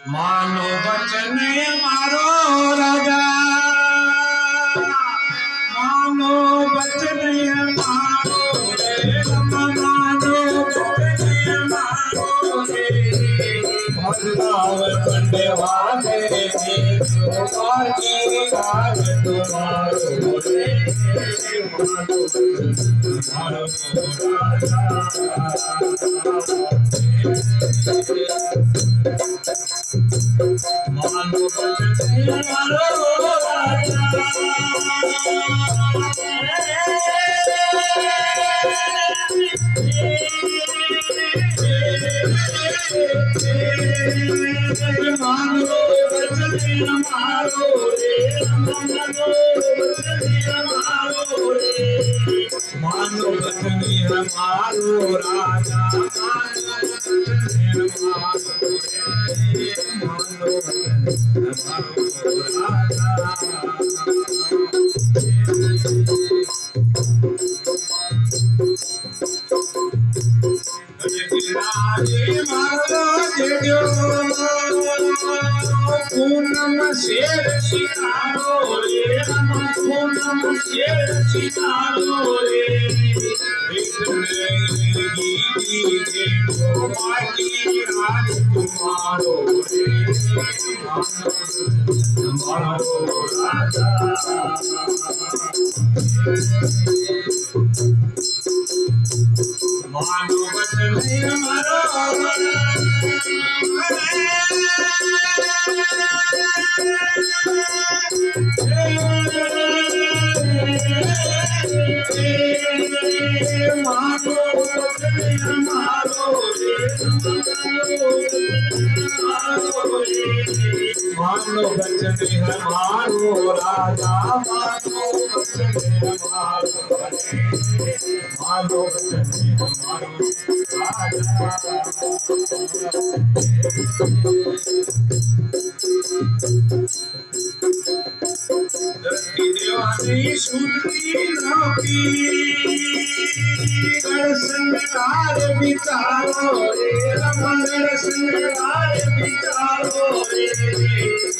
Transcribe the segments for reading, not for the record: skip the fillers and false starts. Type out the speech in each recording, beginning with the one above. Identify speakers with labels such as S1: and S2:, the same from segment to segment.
S1: मानो वचन मारो राजा, मानो वचन मारो रे, मानो वचन मारो रे, भगवान पंडवाले तुम्हारी राज तुम्हारो रे, मानो राजा मानो वचन मारो राजा, मानो वचन मारो रे, मानो वचन मारो रे, मानो वचन मारो राजा, मानो वचन मारो रे, मानो वचन मारो राजा। पूनम शेर सितारो रे, पूनम शेर सितारो रे, माटी राज तुम्हारो रे, मानो राजा। मानो वचन मारो मानो वचन मारो रे, मानो वचन मारो राजा, मानो वचन मारो रे, मानो वचन मारो राजा। दीवानी सुनती नौकी गढ़ संगार बिचारो रे, रमण संगार बिचारो रे,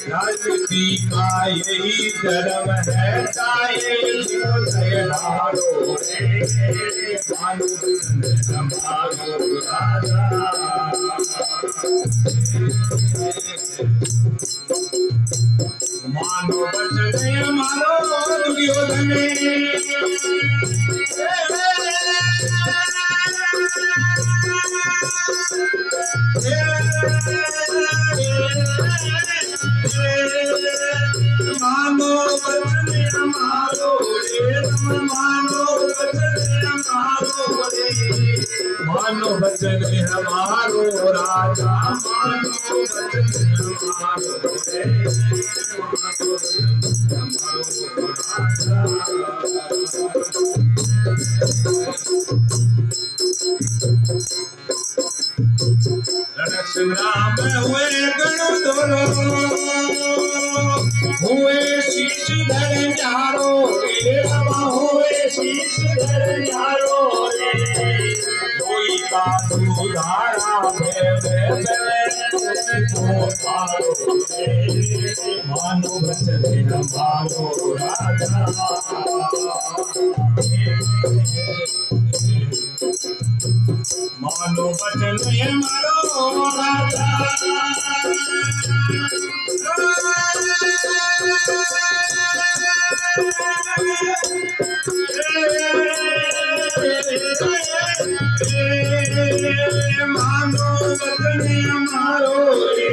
S1: राजनीति का यही धर्म है, चाहे जो दयालो रे, मानो वचन मारो राजा। मानो वचन मारो दुर्योधन, मानो वचन मारो रे, मानो वचन मारो रे, मानो वचन मारो राजा, मानो वचन मारो रे, मानो वचन मारो राजा। रणसंग्राम हुए गणधरो, हुए शीश धर न्यारो रे, हुए शीश धर न्यारो रे, कोई साधु धारा में को पारो रे, मानो वचन मारो राजा। मानो वचन मारो राजा, मानो वचन मारो रे, मानो वचन मारो रे,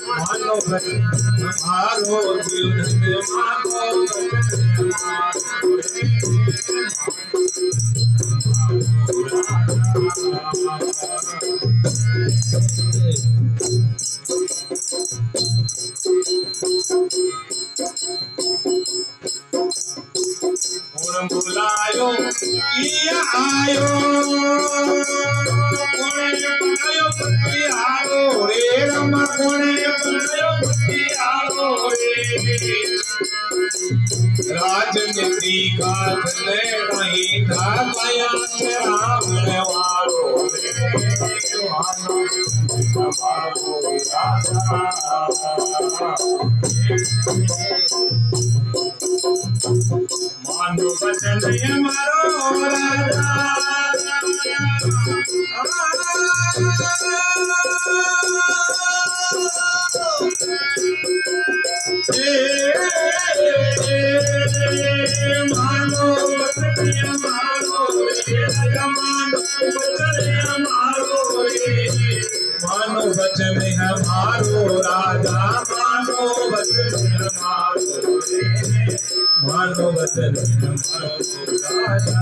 S1: मानो वचन मारो दिल में, मानो वचन मारो रे, मानो और बुलायो किया आयो कोने बनायो पतियारो रे रमा कोने बनायो पतियारो रे राजनीति का धने नहीं था माया रावण वारो रे हमारो राजा मानो बचन हमारो राजा मानो बचन हमारो मानो बचन हमारो राजा मानो बचन हमारो मानो बचन हमारो राजा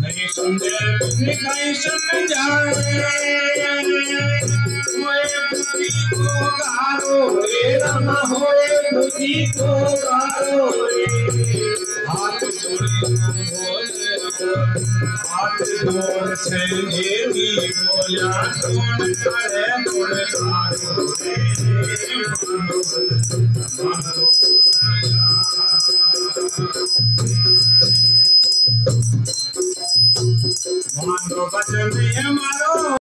S1: नहीं सुनते नहीं सुन जाए होए बुद्धि को गारो रे रमा होए बुद्धि को गारो रे हाथ जोड़ से देवी बोला तोड़ करे तोड़ गारो रे मानो बचन हमारा